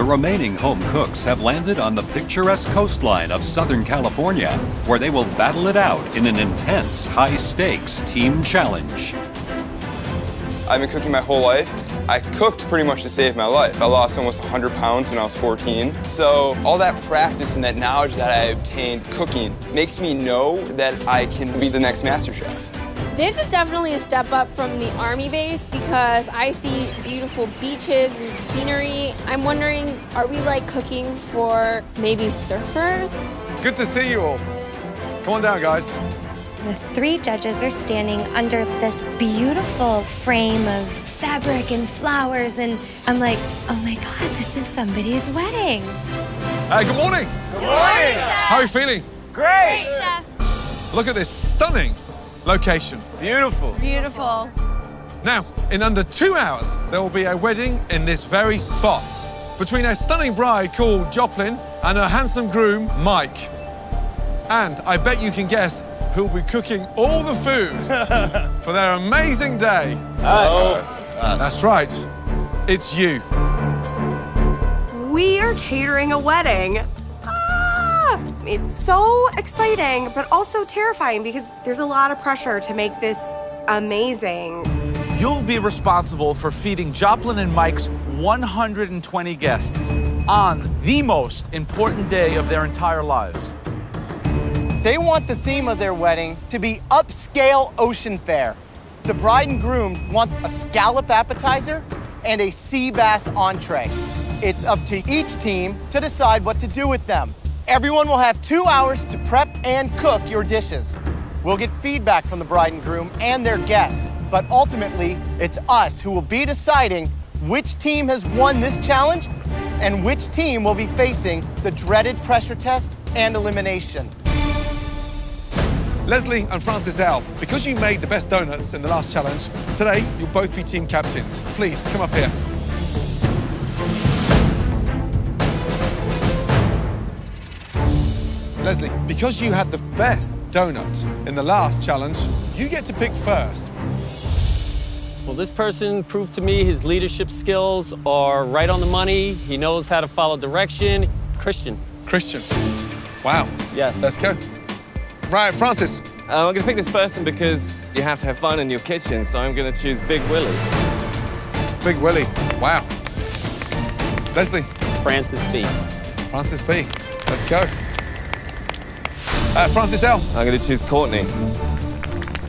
remaining home cooks have landed on the picturesque coastline of Southern California, where they will battle it out in an intense, high-stakes team challenge. I've been cooking my whole life. I cooked pretty much to save my life. I lost almost 100 pounds when I was 14. So all that practice and that knowledge that I obtained cooking makes me know that I can be the next Masterchef. This is definitely a step up from the Army base because I see beautiful beaches and scenery. I'm wondering, are we like cooking for maybe surfers? Good to see you all. Come on down, guys. The 3 judges are standing under this beautiful frame of fabric and flowers, and I'm like, oh my God, this is somebody's wedding. Good morning. Good morning. How are you feeling? Great. Great, Chef. Look at this stunning location. Beautiful. Beautiful. Now, in under 2 hours, there will be a wedding in this very spot between a stunning bride called Joplin and her handsome groom, Mike. And I bet you can guess who'll be cooking all the food for their amazing day. That's right. It's you. We are catering a wedding. It's so exciting, but also terrifying because there's a lot of pressure to make this amazing. You'll be responsible for feeding Joplin and Mike's 120 guests on the most important day of their entire lives. They want the theme of their wedding to be upscale ocean fare. The bride and groom want a scallop appetizer and a sea bass entree. It's up to each team to decide what to do with them. Everyone will have 2 hours to prep and cook your dishes. We'll get feedback from the bride and groom and their guests, but ultimately, it's us who will be deciding which team has won this challenge and which team will be facing the dreaded pressure test and elimination. Leslie and Francis L., because you made the best donuts in the last challenge, today you'll both be team captains. Please, come up here. Leslie, because you had the best donut in the last challenge, you get to pick first. Well, this person proved to me his leadership skills are right on the money. He knows how to follow direction. Christian. Christian. Wow. Yes. Let's go. Right, Francis. I'm going to pick this person because you have to have fun in your kitchen, so I'm going to choose Big Willie. Big Willie. Wow. Leslie. Francis B. Francis B. Let's go. Francis L. I'm going to choose Courtney.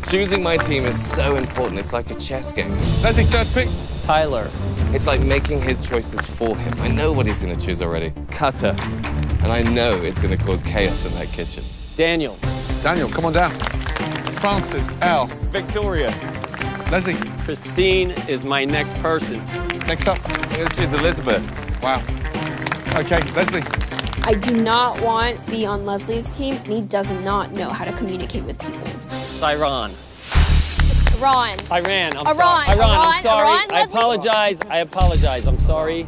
Choosing my team is so important. It's like a chess game. Leslie, third pick. Tyler. It's like making his choices for him. I know what he's going to choose already. Cutter. And I know it's going to cause chaos in that kitchen. Daniel. Daniel, come on down. Francis L. Victoria. Leslie. Christine is my next person. Next up. I'm going to choose Elizabeth. Wow. Okay, Leslie. I do not want to be on Leslie's team, and he does not know how to communicate with people. Iran. Iran. Iran. I'm Iran. sorry. Iran. I'm sorry. Iran. I apologize. I apologize. I'm sorry.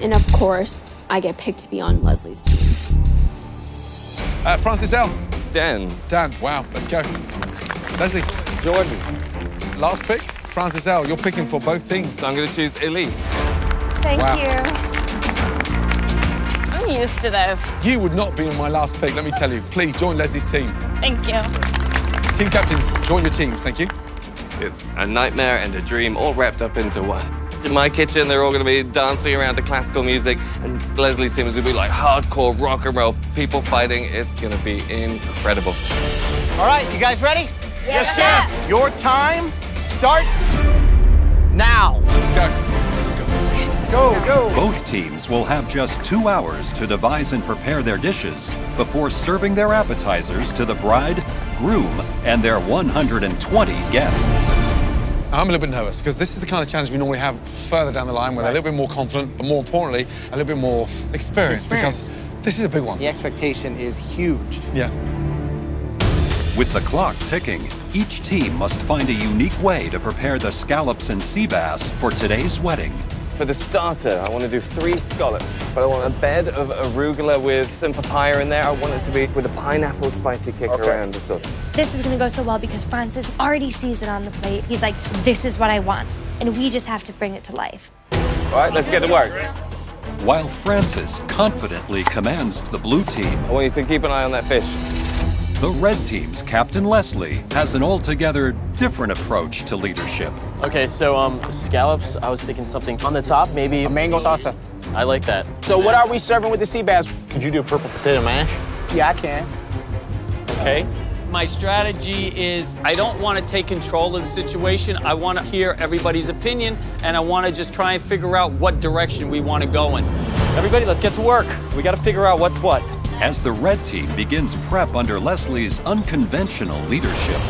And of course, I get picked to be on Leslie's team. Francis L. Dan. Dan, wow, let's go. Leslie. Jordan. Last pick. Francis L., you're picking for both teams. I'm going to choose Elise. Thank Wow. you. I'm used to this. You would not be on my last pick, let me tell you. Please, join Leslie's team. Thank you. Team captains, join your teams, thank you. It's a nightmare and a dream all wrapped up into one. In my kitchen, they're all going to be dancing around to classical music, and Leslie's team is going to be like hardcore rock and roll, people fighting. It's going to be incredible. All right, you guys ready? Yes, Chef. Your time starts now. Let's go. Let's go. Go, go. Both teams will have just 2 hours to devise and prepare their dishes before serving their appetizers to the bride, groom, and their 120 guests. I'm a little bit nervous because this is the kind of challenge we normally have further down the line where they're a little bit more confident, but more importantly, a little bit more experienced. Because this is a big one. The expectation is huge. Yeah. With the clock ticking, each team must find a unique way to prepare the scallops and sea bass for today's wedding. For the starter, I want to do 3 scallops, but I want a bed of arugula with some papaya in there. I want it to be with a pineapple spicy kick around the sauce. This is gonna go so well because Francis already sees it on the plate. He's like, this is what I want. And we just have to bring it to life. All right, let's get to work. while Francis confidently commands the blue team. I want you to keep an eye on that fish. The red team's Captain Leslie has an altogether different approach to leadership. Okay, so scallops, I was thinking something on the top, maybe. A mango salsa. I like that. So what are we serving with the sea bass? Could you do purple potato mash? Yeah, I can. Okay. My strategy is I don't want to take control of the situation. I want to hear everybody's opinion, and I want to just try and figure out what direction we want to go in. Everybody, let's get to work. We got to figure out what's what. As the red team begins prep under Leslie's unconventional leadership,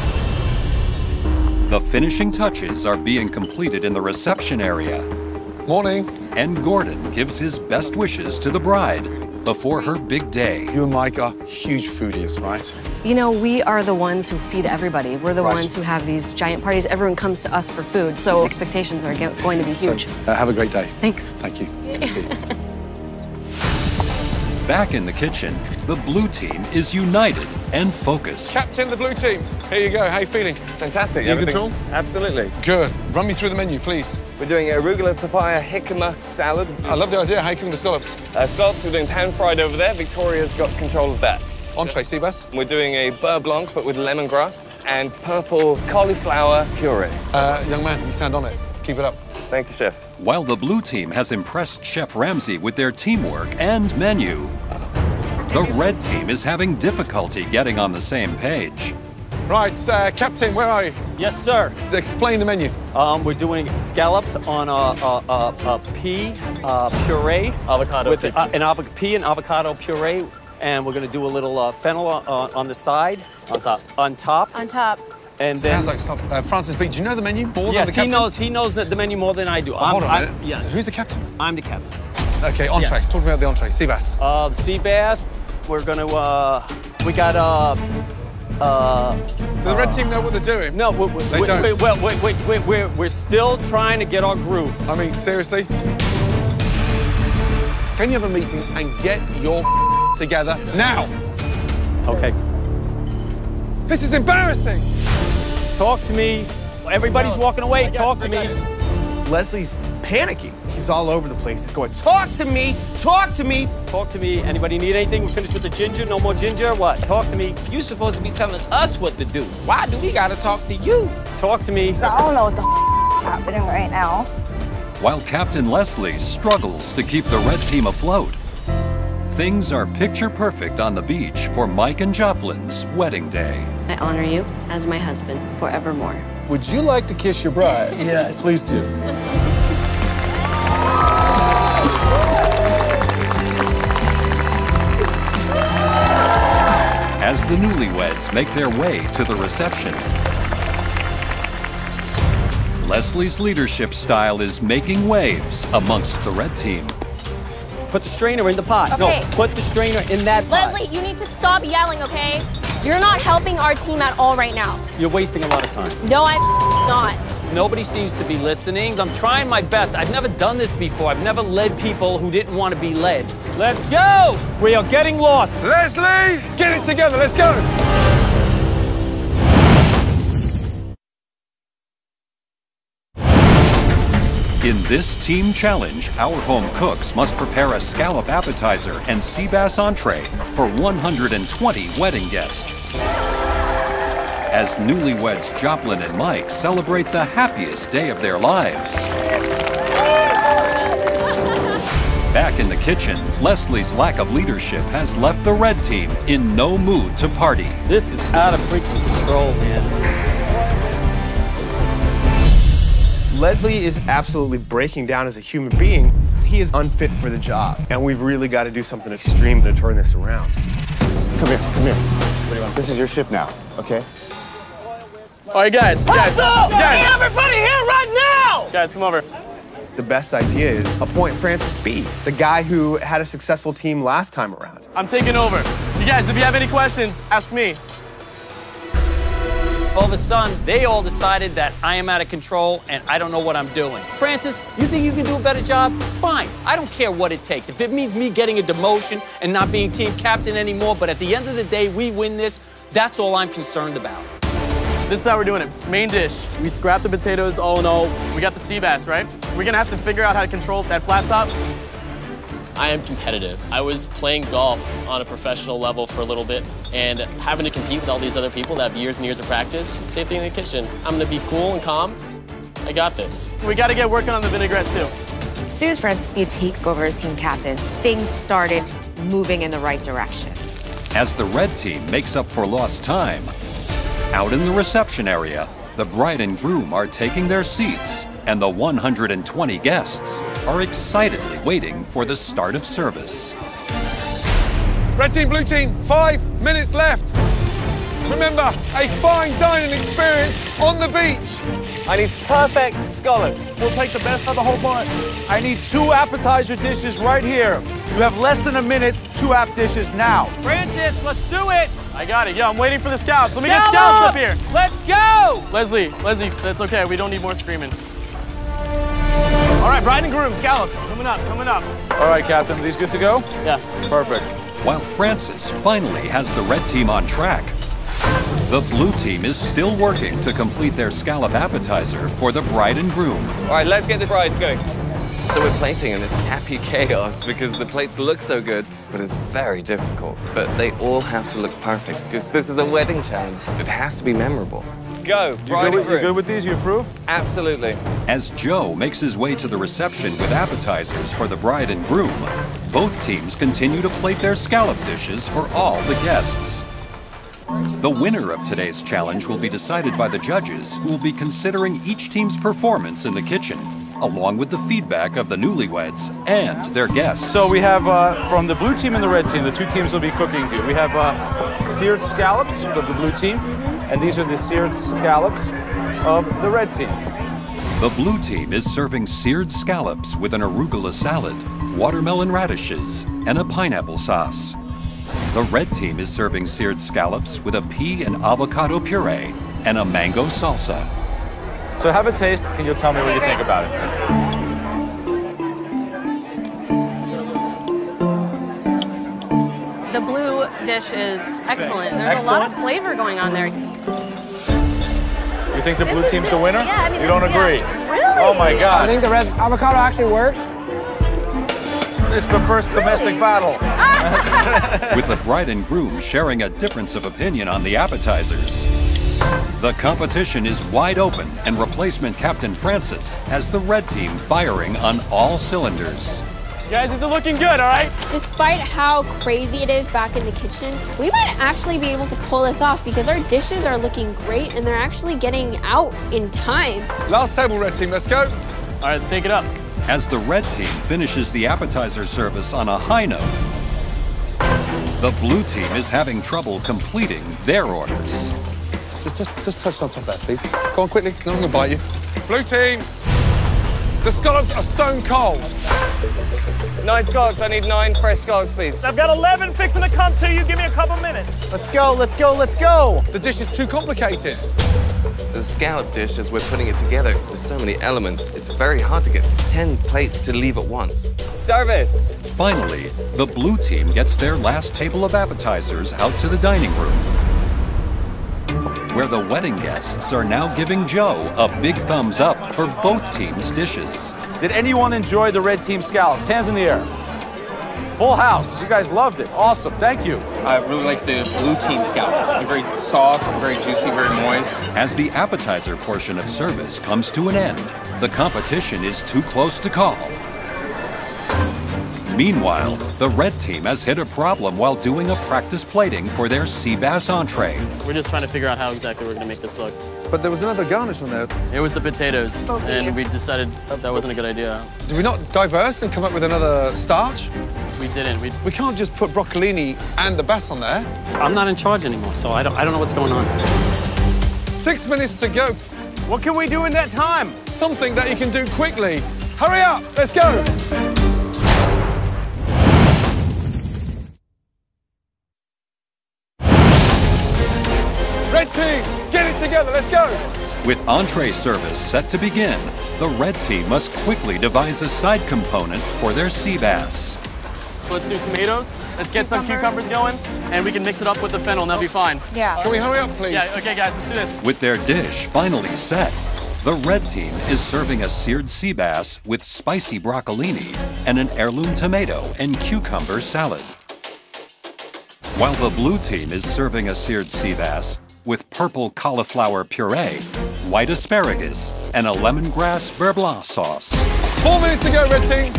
the finishing touches are being completed in the reception area. Morning. And Gordon gives his best wishes to the bride before her big day. You and Mike are huge foodies, right? You know, we are the ones who feed everybody. We're the Right. ones who have these giant parties. Everyone comes to us for food, so expectations are going to be huge. So, have a great day. Thanks. Thank you. Good to see you. Back in the kitchen, the blue team is united and focused. Captain of the blue team, here you go. How you feeling? Fantastic. You in Everything- control? Absolutely. Good. Run me through the menu, please. We're doing arugula papaya jicama salad. I love the idea. How you cooking the scallops? Scallops, we're doing pan-fried over there. Victoria's got control of that. Entree, sea bass. We're doing a beurre blanc, but with lemongrass and purple cauliflower puree. Young man, you sound on it. Keep it up. Thank you, Chef. While the blue team has impressed Chef Ramsay with their teamwork and menu, the red team is having difficulty getting on the same page. Right, Captain, where are you? Yes, sir. Explain the menu. We're doing scallops on a pea puree. Avocado. With pea and avocado puree. And we're going to do a little fennel on the side. On top. On top. On top. And then, Sounds like stuff. Francis B, do you know the menu more than yes, the captain? he knows the menu more than I do. Hold on a minute. Yes. Who's the captain? I'm the captain. Okay, entree. Yes. Talk about the entree. Sea bass. The sea bass, we're going to, we got, Do the red team know what they're doing? no, They don't. wait, we're still trying to get our groove. I mean, seriously? Can you have a meeting and get your together now? Okay. This is embarrassing. Talk to me. Everybody's walking away. Talk to me. Leslie's panicking. He's all over the place. He's going, talk to me, talk to me. Talk to me. Anybody need anything? We're finished with the ginger. No more ginger. What? Talk to me. You supposed to be telling us what to do. Why do we gotta talk to you? Talk to me. I don't know what the is happening right now. While Captain Leslie struggles to keep the red team afloat, things are picture perfect on the beach for Mike and Joplin's wedding day. I honor you as my husband forevermore. Would you like to kiss your bride? Yes. Please do. As the newlyweds make their way to the reception, Leslie's leadership style is making waves amongst the red team. Put the strainer in the pot. Okay. No, put the strainer in that pot. Leslie, you need to stop yelling, okay? You're not helping our team at all right now. You're wasting a lot of time. No, I'm not. Nobody seems to be listening. I'm trying my best. I've never done this before. I've never led people who didn't want to be led. Let's go! We are getting lost. Leslie, get it together. Let's go. In this team challenge, our home cooks must prepare a scallop appetizer and sea bass entree for 120 wedding guests. As newlyweds Joplin and Mike celebrate the happiest day of their lives. Back in the kitchen, Leslie's lack of leadership has left the red team in no mood to party. This is out of freaking control, man. Leslie is absolutely breaking down as a human being. He is unfit for the job, and we've really got to do something extreme to turn this around. Come here, come here. What do you want? This is your ship now, okay? All right, guys. Guys, everybody here right now! guys, come over. The best idea is appoint Francis B., the guy who had a successful team last time around. I'm taking over. You guys, if you have any questions, ask me. All of a sudden, they all decided that I am out of control and I don't know what I'm doing. Francis, you think you can do a better job? Fine. I don't care what it takes. If it means me getting a demotion and not being team captain anymore, but at the end of the day, we win this, that's all I'm concerned about. This is how we're doing it. Main dish. We scrap the potatoes all in all. We got the sea bass, right? We're gonna have to figure out how to control that flat top. I am competitive. I was playing golf on a professional level for a little bit, and having to compete with all these other people that have years and years of practice, same thing in the kitchen. I'm gonna be cool and calm. I got this. We gotta get working on the vinaigrette too. As soon as Francis Beard takes over as team captain, things started moving in the right direction. As the red team makes up for lost time, out in the reception area, the bride and groom are taking their seats, and the 120 guests are excitedly waiting for the start of service. Red team, blue team, 5 minutes left. Remember, a fine dining experience on the beach. I need perfect scallops. We'll take the best of the whole bunch. I need 2 appetizer dishes right here. You have less than a minute, 2 app dishes now. Francis, let's do it! I got it. Yeah, I'm waiting for the scouts. Let me get scouts up here. Let's go! Leslie, that's okay. We don't need more screaming. All right, bride and groom, scallops. Coming up, coming up. All right, Captain, are these good to go? Yeah. Perfect. While Francis finally has the red team on track, the blue team is still working to complete their scallop appetizer for the bride and groom. All right, let's get the brides going. So we're plating in this happy chaos because the plates look so good, but it's very difficult. But they all have to look perfect because this is a wedding challenge. It has to be memorable. Go, bride and groom. You good with these? You approve? Absolutely. As Joe makes his way to the reception with appetizers for the bride and groom, both teams continue to plate their scallop dishes for all the guests. The winner of today's challenge will be decided by the judges, who will be considering each team's performance in the kitchen, along with the feedback of the newlyweds and their guests. So we have, from the blue team and the red team, the 2 teams will be cooking here. We have seared scallops of the blue team, and these are the seared scallops of the red team. The blue team is serving seared scallops with an arugula salad, watermelon radishes, and a pineapple sauce. The red team is serving seared scallops with a pea and avocado puree and a mango salsa. So have a taste, and you'll tell me what you think about it. The blue dish is excellent. There's a lot of flavor going on there. You think the blue team's the winner? Yeah, I mean, you don't agree? Yeah, really? Oh my God. I think the red avocado actually works. It's the first domestic battle. With the bride and groom sharing a difference of opinion on the appetizers, the competition is wide open, and replacement Captain Francis has the red team firing on all cylinders. Guys, it's looking good, all right? Despite how crazy it is back in the kitchen, we might actually be able to pull this off because our dishes are looking great and they're actually getting out in time. Last table, red team, let's go. All right, let's take it up. As the red team finishes the appetizer service on a high note, the blue team is having trouble completing their orders. Just touch on top there, please. Go on quickly, no one's gonna bite you. Blue team, the scallops are stone cold. 9 scallops, I need 9 fresh scallops, please. I've got 11 fixing to come to you. Give me a couple minutes. Let's go, let's go, let's go. The dish is too complicated. The scallop dish, as we're putting it together, there's so many elements, it's very hard to get 10 plates to leave at once. Service! Finally, the blue team gets their last table of appetizers out to the dining room, where the wedding guests are now giving Joe a big thumbs up for both teams' dishes. Did anyone enjoy the red team scallops? Hands in the air. Full house. You guys loved it. Awesome. Thank you. I really like the blue team scallops. They're very soft, very juicy, very moist. As the appetizer portion of service comes to an end, the competition is too close to call. Meanwhile, the red team has hit a problem while doing a practice plating for their sea bass entree. We're just trying to figure out how exactly we're going to make this look. But there was another garnish on there. It was the potatoes, and we decided that wasn't a good idea. Did we not diverse and come up with another starch? We didn't. We can't just put broccolini and the bass on there. I'm not in charge anymore, so I don't know what's going on. 6 minutes to go. What can we do in that time? Something that you can do quickly. Hurry up, let's go. Red team, get it together, let's go. With entree service set to begin, the red team must quickly devise a side component for their sea bass. So let's do tomatoes. Let's get some cucumbers going, and we can mix it up with the fennel, and that'll be fine. Yeah. Can we hurry up, please? Yeah, okay, guys, let's do this. With their dish finally set, The red team is serving a seared sea bass with spicy broccolini and an heirloom tomato and cucumber salad. While the blue team is serving a seared sea bass with purple cauliflower puree, white asparagus, and a lemongrass beurre blanc sauce. 4 minutes to go, red team.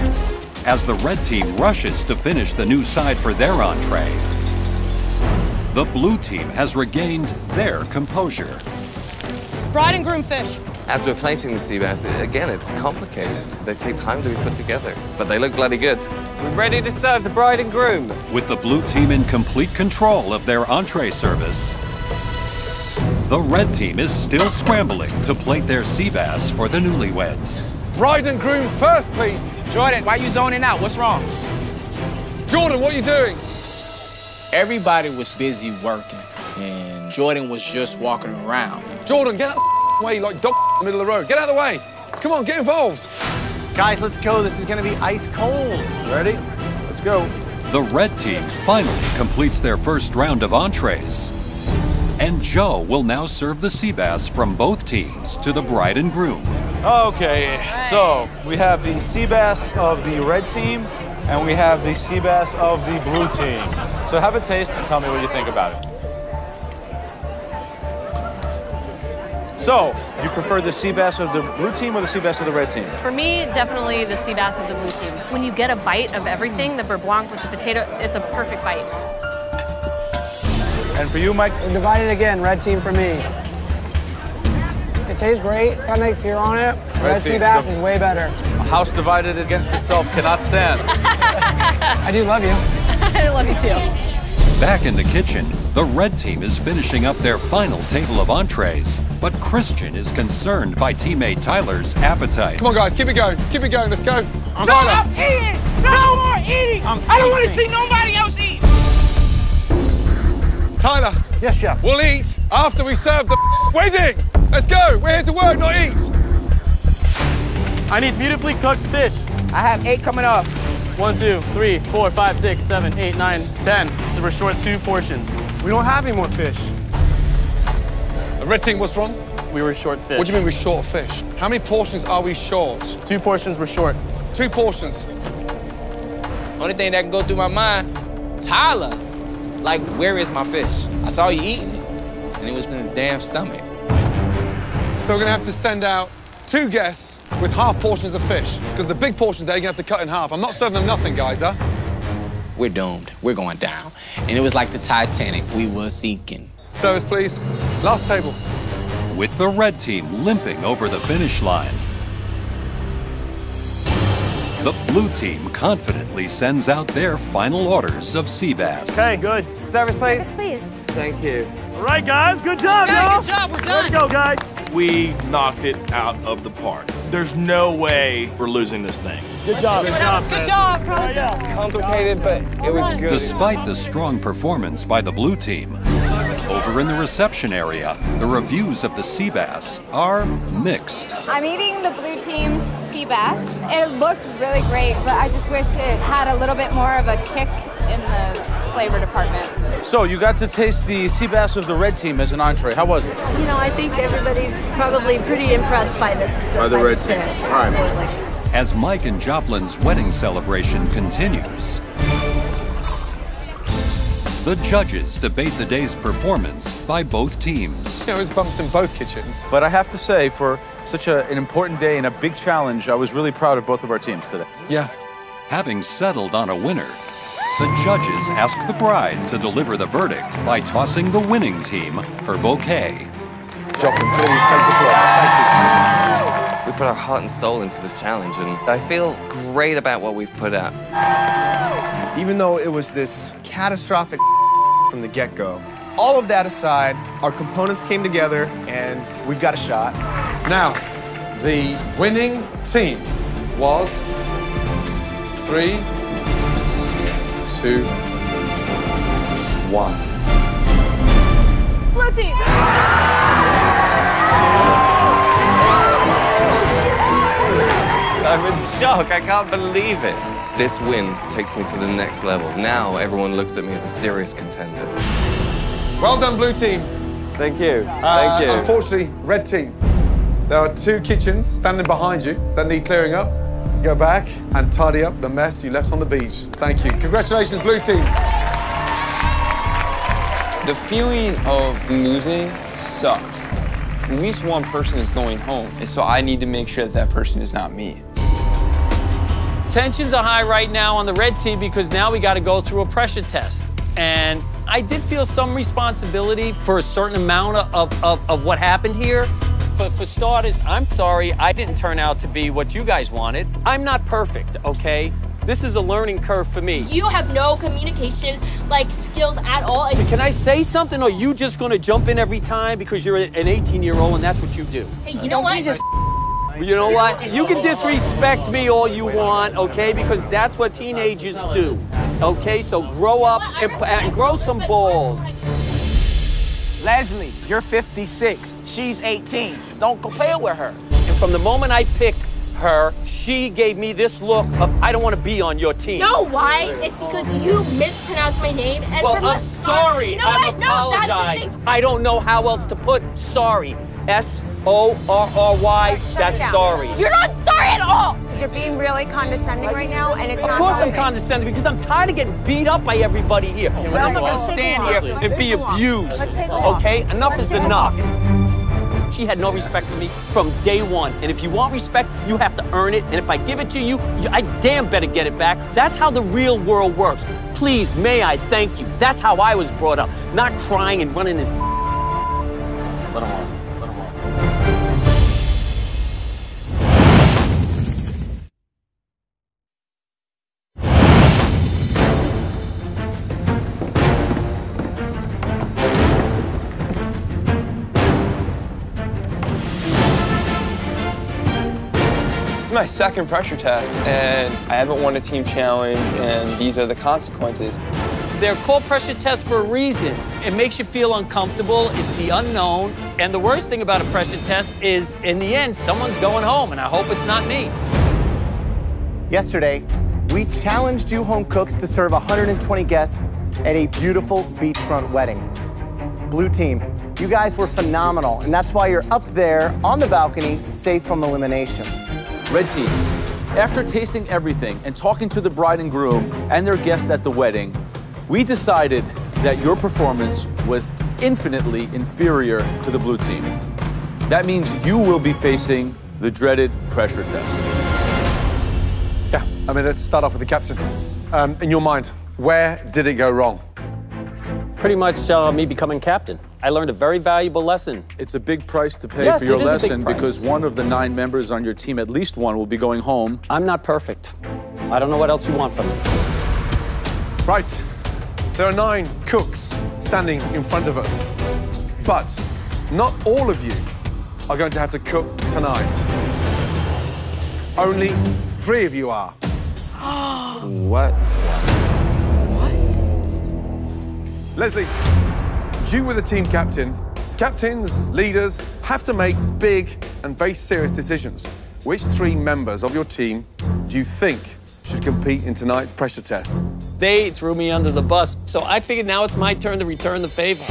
As the red team rushes to finish the new side for their entree, the blue team has regained their composure. Bride and groom fish. As we're plating the sea bass, again, it's complicated. They take time to be put together, but they look bloody good. We're ready to serve the bride and groom. With the blue team in complete control of their entree service, the red team is still scrambling to plate their sea bass for the newlyweds. Bride and groom first, please. Jordan, why you zoning out? What's wrong? Jordan, what are you doing? Everybody was busy working, and Jordan was just walking around. Jordan, get out of the way like dog in the middle of the road. Get out of the way. Come on, get involved. Guys, let's go. This is gonna be ice cold. Ready? Let's go. The red team finally completes their first round of entrees. And Joe will now serve the sea bass from both teams to the bride and groom. Okay, so we have the sea bass of the red team and we have the sea bass of the blue team. So have a taste and tell me what you think about it. So, you prefer the sea bass of the blue team or the sea bass of the red team? For me, definitely the sea bass of the blue team. When you get a bite of everything, the beurre blanc with the potato, it's a perfect bite. And for you, Mike? We're divided again, red team for me. It tastes great. It's got a nice sear on it. Red sea bass is way better. A house divided against itself cannot stand. I do love you. I love you too. Back in the kitchen, the red team is finishing up their final table of entrees, but Christian is concerned by teammate Tyler's appetite. Come on, guys, keep it going. Keep it going, let's go. No, Tyler. I'm eating! No more eating! I don't want to see nobody else eat! Tyler. Yes, chef. We'll eat after we serve the wedding. Let's go. We're here to work, not eat. I need beautifully cooked fish. I have 8 coming up. 1, 2, 3, 4, 5, 6, 7, 8, 9, 10. So we're short 2 portions. We don't have any more fish. The red team, what's wrong? We were short fish. What do you mean we're short fish? How many portions are we short? 2 portions were short. 2 portions. Only thing that can go through my mind, Tyler, like, where is my fish? I saw you eating it, and it was in his damn stomach. So we're gonna have to send out 2 guests with half portions of fish, because the big portions they're gonna have to cut in half. I'm not serving them nothing, guys, huh? We're doomed. We're going down. And it was like the Titanic. We were sinking. Service, please. Last table. With the red team limping over the finish line, the blue team confidently sends out their final orders of sea bass. Okay, good. Service, please. Yes, please. Thank you. All right, guys, good job, y'all. Good job, we're done. Way to go, guys. We knocked it out of the park. There's no way we're losing this thing. Good job. Good job, Carlos. Complicated, but it was good. Despite the strong performance by the blue team, over in the reception area, the reviews of the sea bass are mixed. I'm eating the blue team's sea bass. It looked really great, but I just wish it had a little bit more of a kick in the flavor department. So, you got to taste the sea bass of the red team as an entree. How was it? You know, I think everybody's probably pretty impressed by this. By the red team. dish. All right. Absolutely. As Mike and Joplin's wedding celebration continues, the judges debate the day's performance by both teams. You know, there's bumps in both kitchens. But I have to say, for such an important day and a big challenge, I was really proud of both of our teams today. Yeah. Having settled on a winner, the judges ask the bride to deliver the verdict by tossing the winning team her bouquet. Joplin, please take the floor. Thank you. We put our heart and soul into this challenge, and I feel great about what we've put out. Even though it was this catastrophic from the get-go, all of that aside, our components came together and we've got a shot. Now, the winning team was 3, 2, 1. Blue team. I'm in shock. I can't believe it. This win takes me to the next level. Now everyone looks at me as a serious contender. Well done, blue team. Thank you. Thank you. Unfortunately, red team. There are 2 kitchens standing behind you that need clearing up. Go back and tidy up the mess you left on the beach. Thank you. Congratulations, Blue Team. The feeling of losing sucks. At least one person is going home, and so I need to make sure that that person is not me. Tensions are high right now on the red team because now we got to go through a pressure test. And I did feel some responsibility for a certain amount of what happened here. But for starters, I'm sorry I didn't turn out to be what you guys wanted. I'm not perfect, okay? This is a learning curve for me. You have no communication, skills at all. Can I say something, or are you just gonna jump in every time because you're an 18-year-old and that's what you do? Hey, you know what? You know what? You can disrespect me all you want, okay? Because that's what teenagers do, okay? So grow up and grow some balls. Leslie, you're 56. She's 18. Don't compare with her. And from the moment I picked her, she gave me this look of, I don't want to be on your team. No, why? It's because you mispronounced my name. And well, I'm sorry. You know I what? No, apologize. I don't know how else to put sorry. S-O-R-R-Y, that's sorry. You're not sorry at all. You're being really condescending right now, and it's not. Of course I'm condescending because I'm tired of getting beat up by everybody here. I'm not going to stand here and be abused. Okay? Enough is enough. She had no respect for me from day one. And if you want respect, you have to earn it. And if I give it to you, I damn better get it back. That's how the real world works. Please, may I thank you. That's how I was brought up. Not crying and running this. Let him on. It's my second pressure test, and I haven't won a team challenge, and these are the consequences. They're called pressure tests for a reason. It makes you feel uncomfortable. It's the unknown. And the worst thing about a pressure test is, in the end, someone's going home, and I hope it's not me. Yesterday, we challenged you home cooks to serve 120 guests at a beautiful beachfront wedding. Blue team, you guys were phenomenal, and that's why you're up there on the balcony, safe from elimination. Red team, after tasting everything and talking to the bride and groom and their guests at the wedding, we decided that your performance was infinitely inferior to the blue team. That means you will be facing the dreaded pressure test. Yeah, I mean, let's start off with the captain. In your mind, where did it go wrong? Pretty much me becoming captain. I learned a very valuable lesson. It's a big price to pay for your lesson because one of the 9 members on your team, at least one, will be going home. I'm not perfect. I don't know what else you want from me. Right. There are 9 cooks standing in front of us. But not all of you are going to have to cook tonight. Only 3 of you are. What? Leslie, you were the team captain. Captains, leaders, have to make big and very serious decisions. Which 3 members of your team do you think should compete in tonight's pressure test? They threw me under the bus, so I figured now it's my turn to return the favor.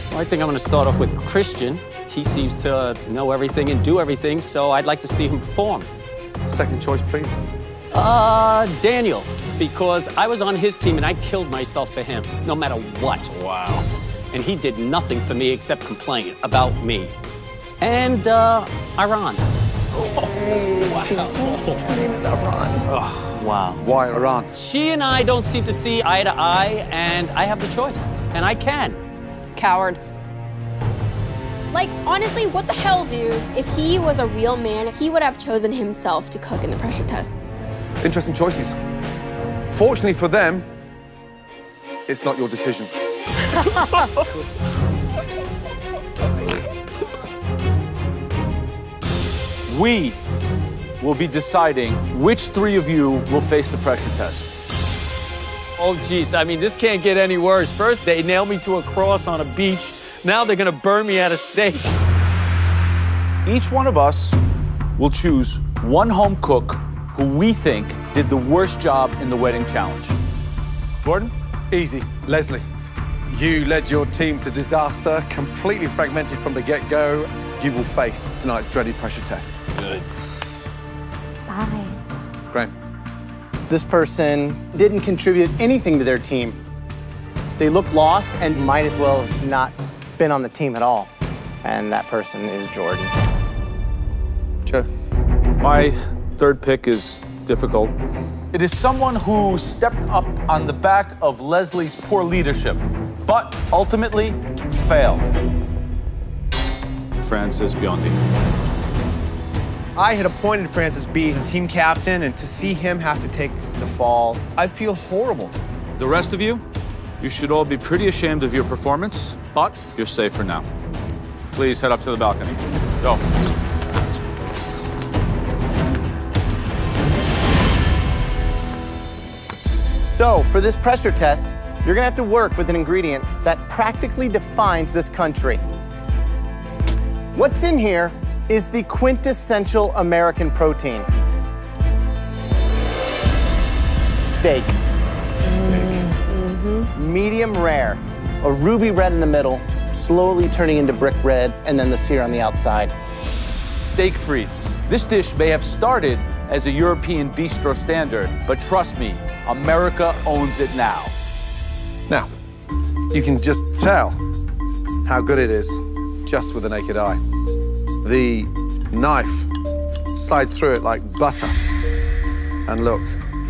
Well, I think I'm going to start off with Christian. He seems to know everything and do everything, so I'd like to see him perform. Second choice, please. Daniel, because I was on his team and I killed myself for him, no matter what. Wow. And he did nothing for me except complain about me. And Iran. Seriously? Her name is Iran. Oh, wow. Why Iran? She and I don't seem to see eye to eye, and I have the choice, and I can. Coward. Honestly, what the hell, dude? If he was a real man, he would have chosen himself to cook in the pressure test. Interesting choices. Fortunately for them, it's not your decision. We will be deciding which 3 of you will face the pressure test. Oh, geez, I mean, this can't get any worse. First, they nailed me to a cross on a beach. Now they're gonna burn me at a stake. Each one of us will choose one home cook who we think did the worst job in the wedding challenge. Gordon? Easy. Leslie, you led your team to disaster, completely fragmented from the get-go, you will face tonight's dreaded pressure test. Good. Bye. Graham. This person didn't contribute anything to their team. They look lost and might as well have not been on the team at all. And that person is Jordan. Joe. My third pick is difficult. It is someone who stepped up on the back of Leslie's poor leadership, but ultimately failed. Francis Biondi. I had appointed Francis B as a team captain, and to see him have to take the fall, I feel horrible. The rest of you, you should all be pretty ashamed of your performance, but you're safe for now. Please head up to the balcony. Go. So, for this pressure test, you're gonna have to work with an ingredient that practically defines this country. What's in here is the quintessential American protein. Steak. Medium rare. A ruby red in the middle, slowly turning into brick red, and then the sear on the outside. Steak frites. This dish may have started as a European bistro standard, but trust me, America owns it now. Now, you can just tell how good it is just with the naked eye. The knife slides through it like butter. And look,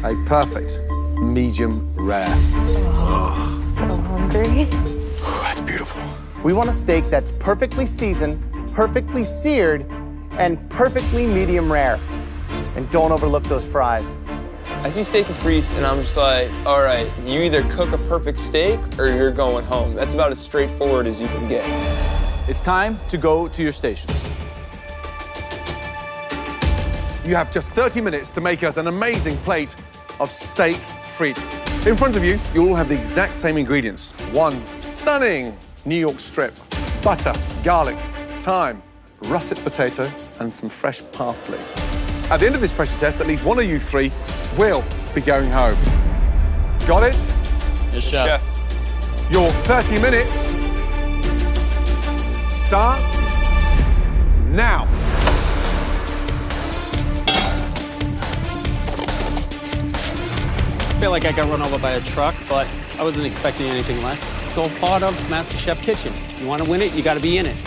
a perfect medium rare. Oh, I'm so hungry. That's beautiful. We want a steak that's perfectly seasoned, perfectly seared, and perfectly medium rare. And don't overlook those fries. I see steak and frites, and I'm just like, all right, you either cook a perfect steak or you're going home. That's about as straightforward as you can get. It's time to go to your stations. You have just 30 minutes to make us an amazing plate of steak frite. In front of you, you all have the exact same ingredients. One stunning New York strip, butter, garlic, thyme, russet potato, and some fresh parsley. At the end of this pressure test, at least one of you three will be going home. Got it? Yes, chef. Your 30 minutes starts now. I feel like I got run over by a truck, but I wasn't expecting anything less. It's all part of Masterchef Kitchen. You want to win it, you got to be in it.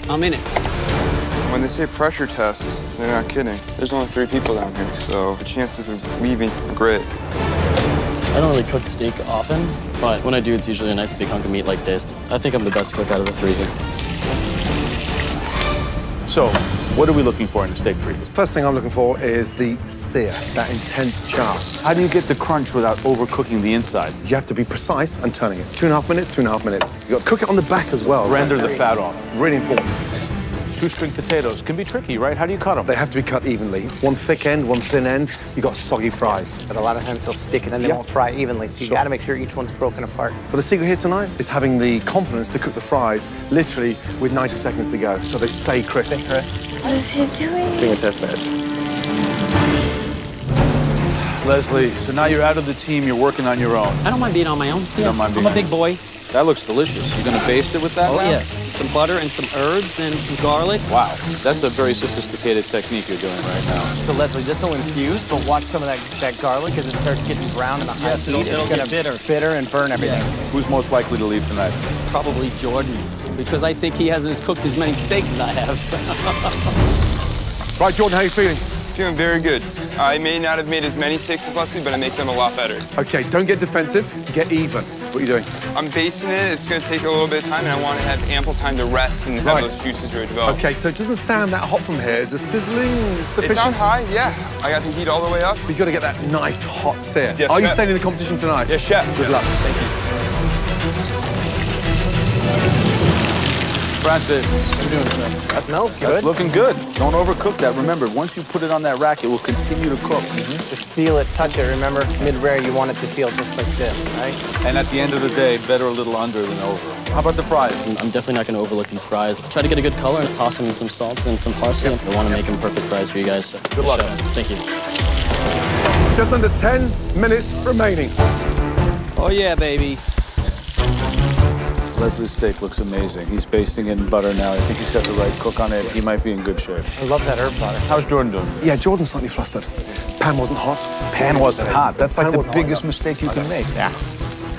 I'm in it. When they say pressure test, they're not kidding. There's only 3 people down here, so the chances of leaving are great. I don't really cook steak often, but when I do, it's usually a nice big hunk of meat like this. I think I'm the best cook out of the 3 here. So, what are we looking for in the steak frites? First thing I'm looking for is the sear, that intense char. How do you get the crunch without overcooking the inside? You have to be precise and turning it. 2.5 minutes, 2.5 minutes. You've got to cook it on the back as well. Render the fat off. Really important. Shoestring potatoes can be tricky, right? How do you cut them? They have to be cut evenly. One thick end, one thin end. You've got soggy fries. But a lot of times they'll stick and then they won't fry evenly, so you got to make sure each one's broken apart. But the secret here tonight is having the confidence to cook the fries literally with 90 seconds to go, so they stay crisp. What is he doing? Doing a test match. Leslie, so now you're out of the team, you're working on your own. I don't mind being on my own. You don't mind being I'm a big boy. That looks delicious. You're gonna baste it with that? Oh, now? yes. Some butter and some herbs and some garlic. Wow, that's a very sophisticated technique you're doing right now. So Leslie, this will infuse, but watch some of that garlic as it starts getting brown in the high heat. It'll gonna get bitter. Bitter and burn everything. Yes. Who's most likely to leave tonight? Probably Jordan, because I think he hasn't cooked as many steaks as I have. Right, Jordan, how are you feeling? Feeling very good. I may not have made as many steaks as Leslie, but I make them a lot better. Okay, don't get defensive, get even. What are you doing? I'm basting it. It's going to take a little bit of time, and I want to have ample time to rest and have those juices really develop. Okay, so it doesn't sound that hot from here. Is the sizzling sufficient? It's on high, yeah. I got the heat all the way up. You've got to get that nice hot sear. Yes, are you chef. staying in the competition tonight? Yes, chef. Good luck. Thank you. Francis. What are you doing, Chef? That smells good. That's looking good. Don't overcook that. Remember, once you put it on that rack, it will continue to cook. Just feel it, touch it. Remember, mid-rare, you want it to feel just like this, right? And at the end of the day, better a little under than over. How about the fries? I'm definitely not going to overlook these fries. Try to get a good color and toss them in some salt and some parsley. I want to make them perfect fries for you guys. So Good luck. Thank you. Just under 10 minutes remaining. Oh, yeah, baby. Leslie's steak looks amazing. He's basting it in butter now. I think he's got the right cook on it. He might be in good shape. I love that herb butter. How's Jordan doing? Yeah, Jordan's slightly flustered. Pan wasn't hot. Pan wasn't hot. That's like Pan the wasn't hot biggest enough. mistake you can make. Yeah.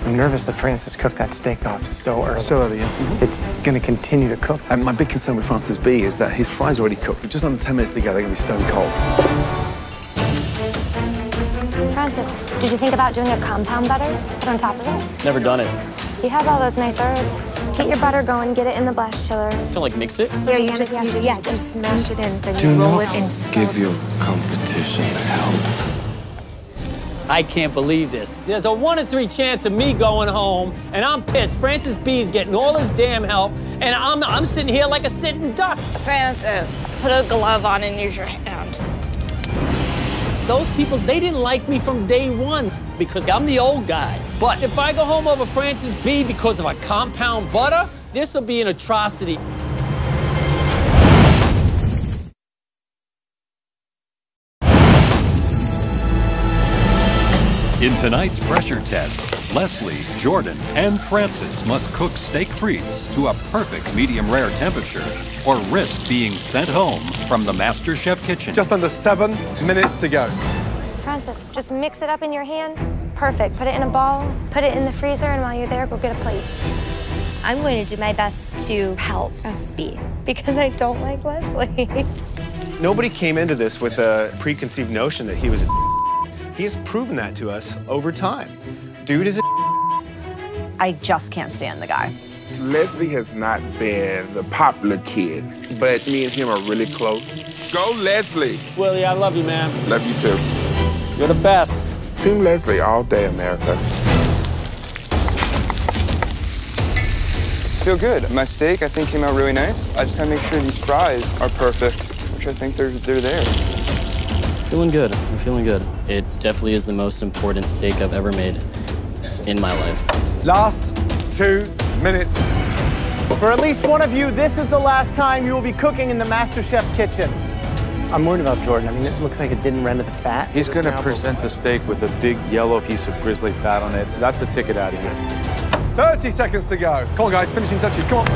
I'm nervous that Francis cooked that steak off so early. So early, yeah. It's going to continue to cook. And my big concern with Francis B is that his fries are already cooked. Just under 10 minutes to go, they're going to be stone cold. Francis, did you think about doing a compound butter to put on top of it? Never done it. You have all those nice herbs. Get your butter going, get it in the blast chiller. Kind of like mix it? Yeah, you just smash it in, then Do you roll not it in. Give your competition help. I can't believe this. There's a 1 in 3 chance of me going home, and I'm pissed. Francis B's getting all his damn help, and I'm sitting here like a sitting duck. Francis, put a glove on and use your hand. Those people, they didn't like me from day one because I'm the old guy. But if I go home over Francis B because of a compound butter, this will be an atrocity. In tonight's pressure test, Leslie, Jordan, and Francis must cook steak frites to a perfect medium rare temperature or risk being sent home from the Masterchef kitchen. Just under 7 minutes to go. Francis, just mix it up in your hand. Perfect. Put it in a ball, put it in the freezer, and while you're there, go get a plate. I'm going to do my best to help Francis B because I don't like Leslie. Nobody came into this with a preconceived notion that he was a He has proven that to us over time. Dude is a I just can't stand the guy. Leslie has not been the popular kid, but me and him are really close. Go, Leslie. Willie, I love you, man. Love you too. You're the best. Team Leslie all day, America. Feel good. My steak, I think, came out really nice. I just gotta make sure these fries are perfect, which I think they're there. Feeling good. I'm feeling good. It definitely is the most important steak I've ever made in my life. Last 2 minutes. For at least one of you, this is the last time you will be cooking in the Masterchef kitchen. I'm worried about Jordan. I mean, it looks like it didn't render the fat. He's going to present the steak with a big yellow piece of grizzly fat on it. That's a ticket out of here. 30 seconds to go. Come on, guys, finishing touches, come on.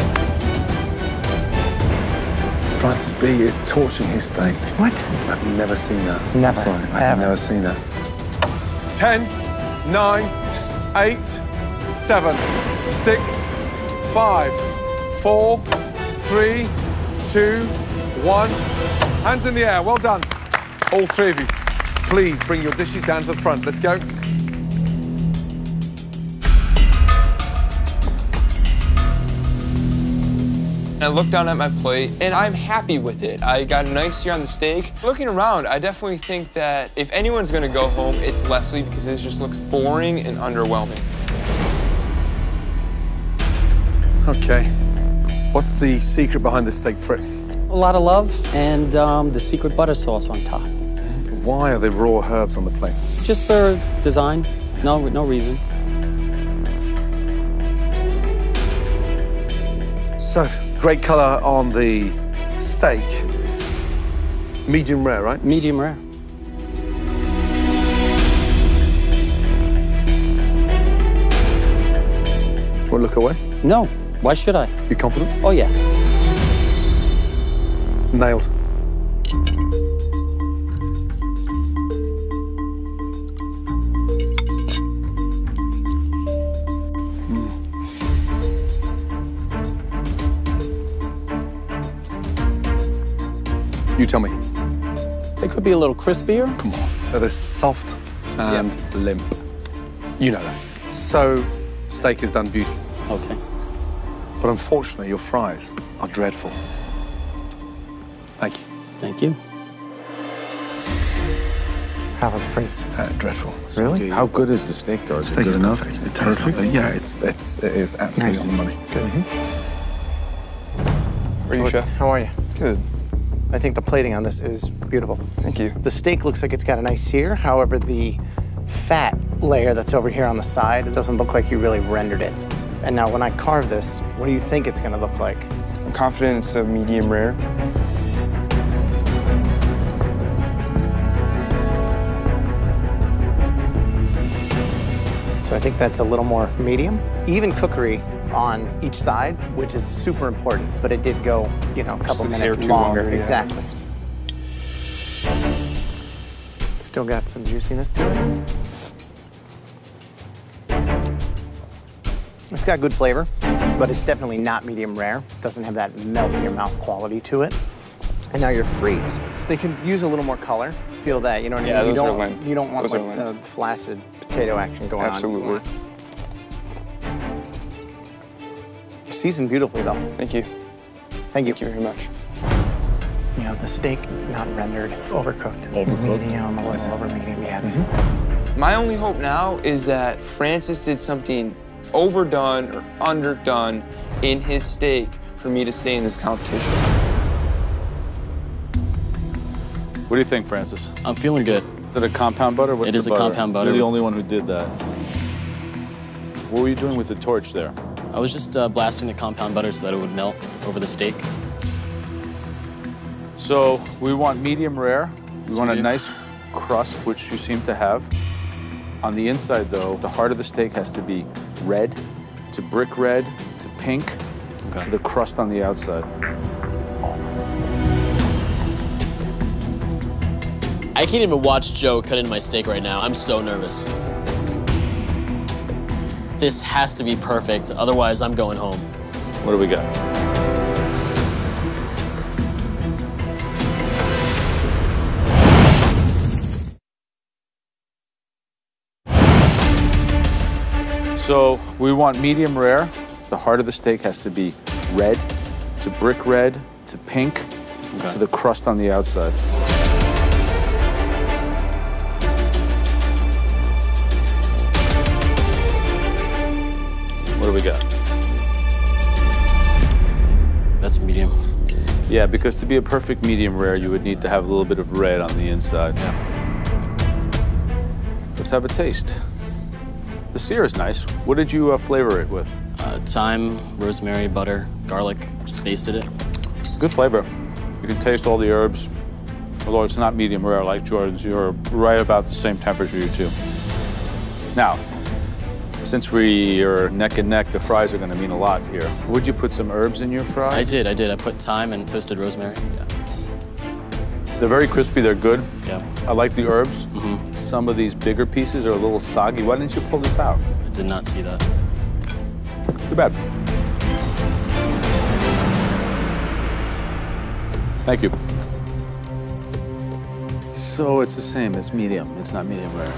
Francis B is torching his steak. What? I've never seen that. Never, I'm sorry, I've never seen that. 10, 9, 8, 7, 6, 5, 4, 3, 2, 1. Hands in the air, well done. All 3 of you. Please bring your dishes down to the front. Let's go. I look down at my plate, and I'm happy with it. I got a nice sear on the steak. Looking around, I definitely think that if anyone's gonna go home, it's Leslie because it just looks boring and underwhelming. Okay. What's the secret behind the steak frit? A lot of love and the secret butter sauce on top. Why are there raw herbs on the plate? Just for design, no reason. So, great color on the steak. Medium rare, right? Medium rare. Do you want to look away? No. Why should I? You confident? Oh, yeah. Nailed. You tell me. They could be a little crispier. Come on. They're soft and limp. You know that. So, steak is done beautifully. Okay. But unfortunately, your fries are dreadful. Thank you. Thank you. How about the frites? Dreadful. Really? How good is the steak, though? Is Steak it is good enough? perfect. It tastes lovely. Yeah, it is absolutely Nice. on the money. Good. Are you, Chef? How are you? Good. I think the plating on this is beautiful. Thank you. The steak looks like it's got a nice sear. However, the fat layer that's over here on the side, it doesn't look like you really rendered it. And now when I carve this, what do you think it's gonna look like? I'm confident it's a medium rare. So I think that's a little more medium. Even Cookery on each side, which is super important, but it did go, you know, a couple minutes longer. Exactly. Still got some juiciness to it. It's got good flavor, but it's definitely not medium rare. Doesn't have that melt in your mouth quality to it. And now your frites, they can use a little more color. Feel that, you know what I mean? You don't want like the flaccid potato action going on. Absolutely. Seasoned beautifully, though. Thank you. Thank you. Thank you very much. You know, the steak not rendered, overcooked. Medium, a little over medium, yeah. My only hope now is that Francis did something overdone or underdone in his steak for me to stay in this competition. What do you think, Francis? I'm feeling good. Is it a compound butter? What's It is the a butter? compound butter. You're the only one who did that. What were you doing with the torch there? I was just blasting the compound butter so that it would melt over the steak. So we want medium rare. We want a Medium. nice crust, which you seem to have. On the inside, though, the heart of the steak has to be red to brick red to pink to the crust on the outside. I can't even watch Joe cut into my steak right now. I'm so nervous. This has to be perfect, otherwise I'm going home. What do we got? So we want medium rare. The heart of the steak has to be red to brick red to pink to the crust on the outside. What do we got? That's medium. Yeah, because to be a perfect medium rare, you would need to have a little bit of red on the inside. Yeah. Let's have a taste. The sear is nice. What did you flavor it with? Thyme, rosemary, butter, garlic. Just basted it. Good flavor. You can taste all the herbs. Although it's not medium rare like Jordan's, you're right about the same temperature, you two. Now, since we are neck and neck, the fries are going to mean a lot here. Would you put some herbs in your fries? I did. I put thyme and toasted rosemary. Yeah. They're very crispy. They're good. Yeah. I like the herbs. Some of these bigger pieces are a little soggy. Why didn't you pull this out? I did not see that. Too bad. Thank you. So it's the same. It's medium. It's not medium rare.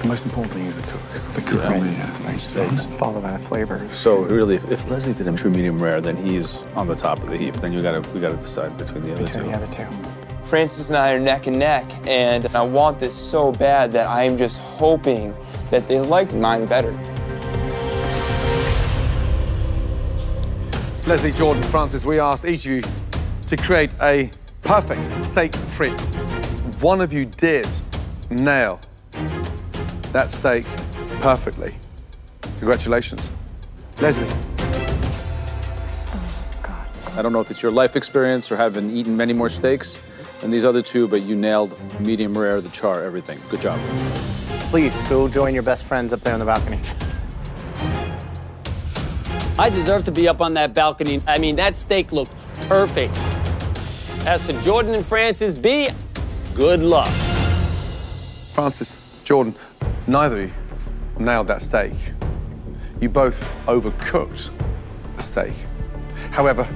The most important thing is the cook. The cook only steaks. Followed by the flavor. So really, if Leslie did him true medium rare, then he's on the top of the heap. Then we gotta decide between the other two. The other two. Francis and I are neck and neck, and I want this so bad that I am just hoping that they like mine better. Leslie, Jordan, Francis, we asked each of you to create a perfect steak frit. One of you did nail that steak perfectly. Congratulations. Leslie. I don't know if it's your life experience or having eaten many more steaks than these other two, but you nailed medium rare, the char, everything. Good job. Please go join your best friends up there on the balcony. I deserve to be up on that balcony. I mean, that steak looked perfect. As for Jordan and Francis B, good luck. Francis, Jordan, neither of you nailed that steak. You both overcooked the steak. However,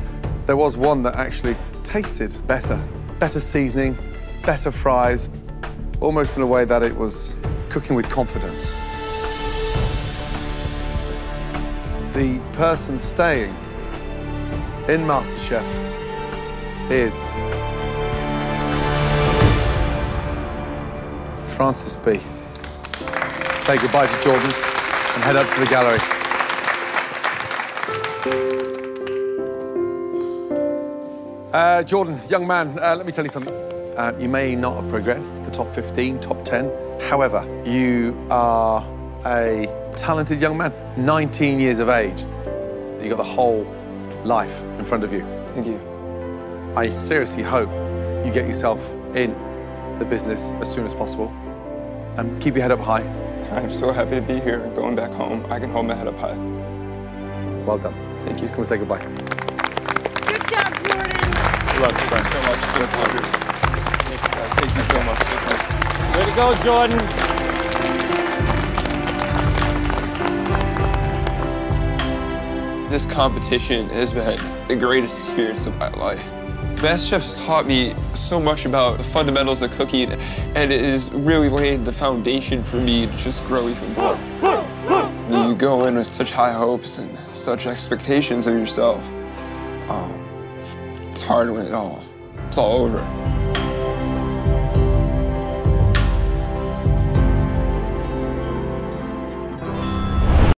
there was one that actually tasted better. Better seasoning, better fries, almost in a way that it was cooking with confidence. The person staying in Masterchef is Francis B. Say goodbye to Jordan and head up to the gallery. Jordan, young man, let me tell you something. You may not have progressed the top 15, top 10. However, you are a talented young man, 19 years of age. You got the whole life in front of you. Thank you. I seriously hope you get yourself in the business as soon as possible. And keep your head up high. I'm so happy to be here and going back home. I can hold my head up high. Well done. Thank you. Come and say goodbye. Good job, Jordan. Good luck. Thank you so much. Thank you so much. Way to go, Jordan. This competition has been the greatest experience of my life. Masterchef's taught me so much about the fundamentals of cooking, and it has really laid the foundation for me to just grow even more. You go in with such high hopes and such expectations of yourself. It's hard when it's all over.